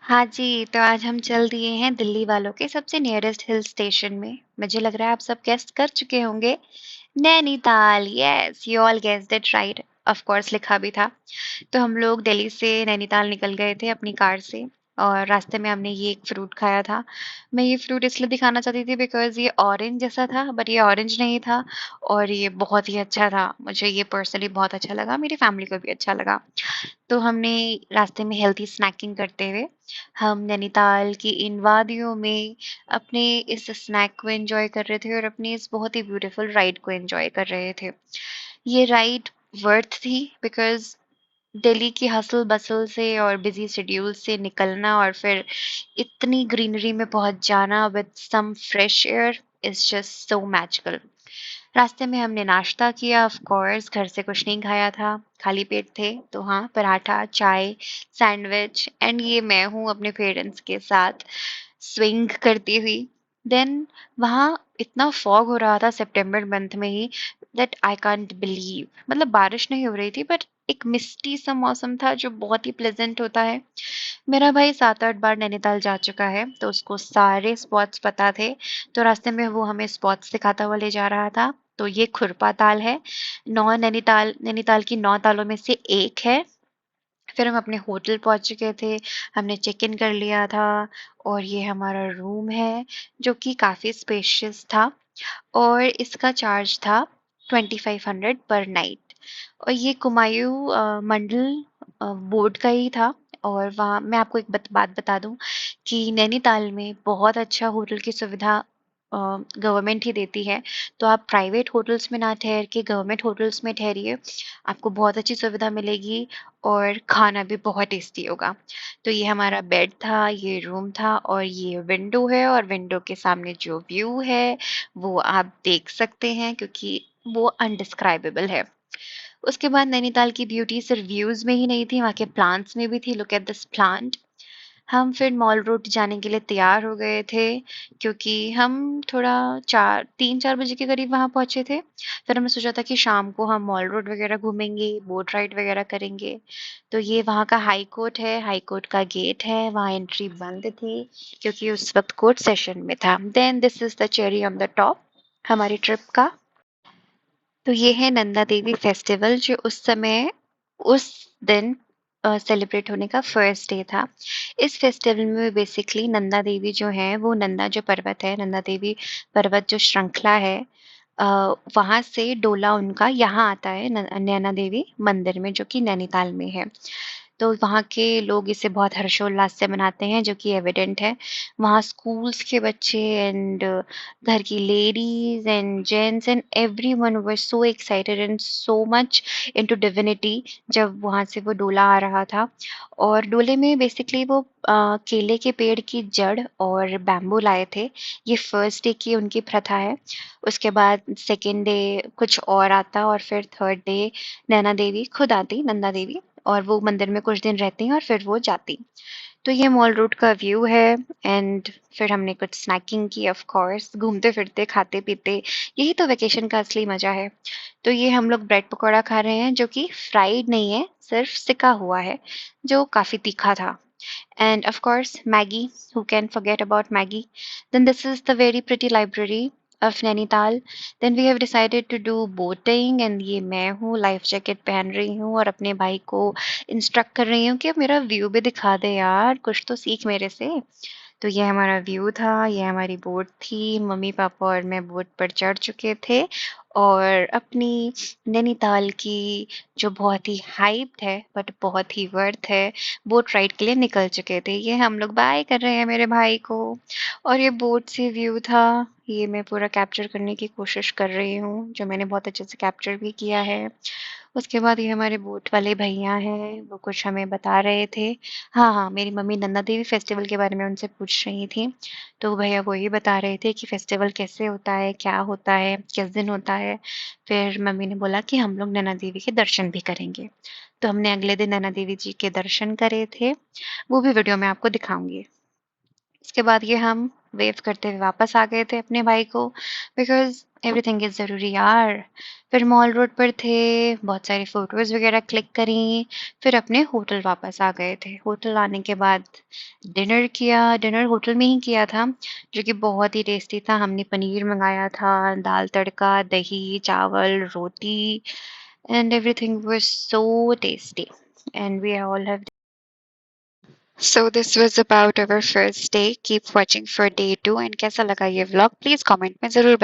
हाँ जी, तो आज हम चल दिए हैं दिल्ली वालों के सबसे नियरेस्ट हिल स्टेशन में। मुझे लग रहा है आप सब गेस कर चुके होंगे। Nainital, yes, you all guessed it right. Of course लिखा भी था। तो हम लोग दिल्ली से नैनीताल निकल गए थे अपनी कार से और रास्ते में हमने ये एक फ्रूट खाया था। मैं ये फ्रूट इसलिए दिखाना चाहती थी बिकॉज़ ये ऑरेंज जैसा था बट ये ऑरेंज नहीं था और ये बहुत ही अच्छा था। मुझे ये पर्सनली बहुत अच्छा लगा, मेरी फैमिली को भी अच्छा लगा। तो हमने रास्ते में हेल्थी स्नैकिंग करते हुए हम नैनीताल की इन वादियों में अपने इस स्नैक को एंजॉय कर रहे थे और अपनी इस बहुत ही ब्यूटीफुल राइड को एंजॉय कर रहे थे। ये राइड वर्थ थी बिकॉज़ दिल्ली की हसल बसल से और बिजी शेड्यूल से निकलना और फिर इतनी ग्रीनरी में पहुंच जाना with some fresh air is just so magical. रास्ते में हमने नाश्ता किया, ऑफ कोर्स घर से कुछ नहीं खाया था, खाली पेट थे तो हाँ, पराठा, चाय, सैंडविच एंड ये मैं हूँ अपने पेरेंट्स के साथ स्विंग करती हुई। देन वहाँ इतना फॉग हो रहा था सितंबर मंथ में ही दैट आई कांट बिलीव, मतलब बारिश नहीं हो रही थी बट एक मिस्टी सा मौसम था जो बहुत ही प्लेजेंट होता है। मेरा भाई 7-8 बार नैनीताल जा चुका है तो उसको सारे स्पॉट्स पता थे। तो रास्ते में वो हमें स्पॉट्स दिखाता हुआ ले जा रहा था। तो ये खुरपा ताल है। नौ नैनीताल नैनीताल की 9 तालों में से एक है। फिर हम अपने होटल पहुंच चुके थे। हमने चेक इन कर लिया था और ये हमारा रूम है जो कि काफी स्पेशियस था और इसका चार्ज था 2500 पर नाइट। और ये कुमायूं मंडल बोर्ड का ही था। और वहाँ मैं आपको एक बात बता दूं कि नैनीताल में बहुत अच्छा होटल की सुविधा गवर्नमेंट ही देती है। तो आप प्राइवेट होटल्स में ना ठहर के गवर्नमेंट होटल्स में ठहरिए, आपको बहुत अच्छी सुविधा मिलेगी और खाना भी बहुत टेस्टी होगा। तो ये हमारा बेड था, ये रूम था और ये विंडो है और विंडो के सामने जो व्यू है वो आप देख सकते हैं क्योंकि वो अनडिस्क्राइबेबल है। उसके बाद नैनीताल की ब्यूटी सिर्फ व्यूज में ही नहीं थी, वहाँ के प्लांट्स में भी थी। Look at this plant. हम फिर मॉल रोड जाने के लिए तैयार हो गए थे क्योंकि हम थोड़ा 3-4 बजे के करीब वहां पहुंचे थे। फिर हमने सोचा था कि शाम को हम मॉल रोड वगैरह घूमेंगे, बोट राइड वगैरह करेंगे। तो ये वहाँ का हाई कोर्ट है, हाई कोर्ट का गेट है, वहाँ एंट्री बंद थी क्योंकि उस वक्त कोर्ट सेशन में था। Then this is the cherry on the top हमारी ट्रिप का। तो ये है नंदा देवी फेस्टिवल जो उस समय उस दिन सेलिब्रेट होने का फर्स्ट डे था। इस फेस्टिवल में बेसिकली नंदा देवी जो है वो नंदा जो पर्वत है, नंदा देवी पर्वत जो श्रृंखला है, वहां से डोला उनका यहाँ आता है नैना देवी मंदिर में जो कि नैनीताल में है। तो वहाँ के लोग इसे बहुत हर्षोल्लास से मनाते हैं जो कि एविडेंट है। वहाँ स्कूल्स के बच्चे एंड घर की ladies and gents and everyone were so excited and so much into divinity जब वहाँ से वो डोला आ रहा था। और डोले में बेसिकली वो केले के पेड़ की जड़ और बैम्बू लाए थे। ये फर्स्ट डे की उनकी प्रथा है। उसके बाद सेकेंड डे कुछ और आता और फिर थर्ड डे नैना देवी खुद आती, नंदा देवी, और वो मंदिर में कुछ दिन रहती हैं और फिर वो जाती। तो ये मॉल रोड का व्यू है। एंड फिर हमने कुछ स्नैकिंग की, ऑफ कोर्स घूमते फिरते खाते पीते, यही तो वेकेशन का असली मजा है। तो ये हम लोग ब्रेड पकौड़ा खा रहे हैं जो कि फ्राइड नहीं है, सिर्फ सिका हुआ है, जो काफी तीखा था। And of course, Maggie. Who can forget about Maggie? Then this is the very pretty library of Nainital. Then we have decided to do boating and ये मैं हूँ लाइफ जैकेट पहन रही हूँ और अपने भाई को इंस्ट्रक्ट कर रही हूँ कि मेरा व्यू भी दिखा दे यार, कुछ तो सीख मेरे से। तो ये हमारा व्यू था, ये हमारी बोट थी, मम्मी पापा और मैं बोट पर चढ़ चुके थे और अपनी नैनीताल की जो बहुत ही हाइप्ड है बट बहुत ही वर्थ है बोट राइड के लिए निकल चुके थे। ये हम लोग बाय कर रहे हैं मेरे भाई को और ये बोट से व्यू था। ये मैं पूरा कैप्चर करने की कोशिश कर रही हूँ जो मैंने बहुत अच्छे से कैप्चर भी किया है। उसके बाद ये हमारे बोट वाले भैया हैं, वो कुछ हमें बता रहे थे। हाँ हाँ, मेरी मम्मी नंदा देवी फेस्टिवल के बारे में उनसे पूछ रही थी। तो भैया वो ही बता रहे थे कि फेस्टिवल कैसे होता है, क्या होता है, किस दिन होता है। फिर मम्मी ने बोला कि हम लोग नैना देवी के दर्शन भी करेंगे। तो हमने अगले दिन नैना देवी जी के दर्शन करे थे, वो भी वीडियो में आपको दिखाऊंगी। इसके बाद ये हम वेव करते हुए वापस आ गए थे अपने भाई को, बिकॉज़ एवरीथिंग इज़ ज़रूरी यार। फिर मॉल रोड पर थे, बहुत सारी फ़ोटोज़ वगैरह क्लिक करी, फिर अपने होटल वापस आ गए थे। होटल आने के बाद डिनर किया, डिनर होटल में ही किया था, जो कि बहुत ही टेस्टी था। हमने पनीर मँगाया था, दाल तड़का, दही, चावल, रोटी, and everything was so tasty. And we all have. So this was about our first day. Keep watching for day 2 and कैसा लगा ये vlog? Please comment में ज़रूर